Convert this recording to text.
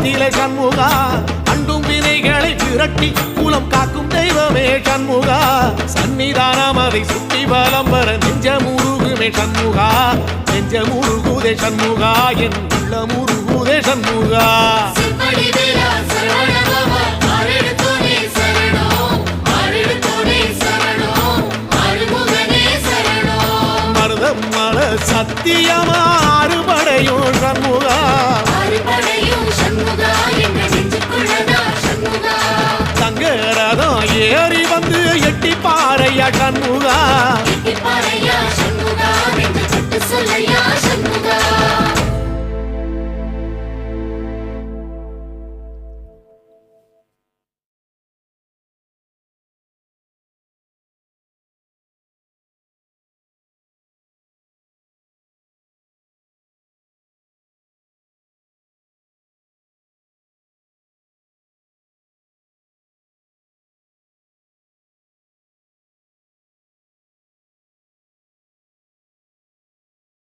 நிலை சண்முகா அண்டும் வினைகளை விரட்டி குலம் காக்கும் தெய்வமே சண்முகா சன்னிதானம் அதை சுற்றி பலம் வர நெஞ்சமுருகுமே சண்முகா நெஞ்சமுருகுதே சண்முகா என் உள்ளமுருகுதே சண்முகா மருதமல சத்தியமா அறுபடையும் சண்முகா தங்கரதம் ஏறி வந்து எட்டி பாறையா சண்முகா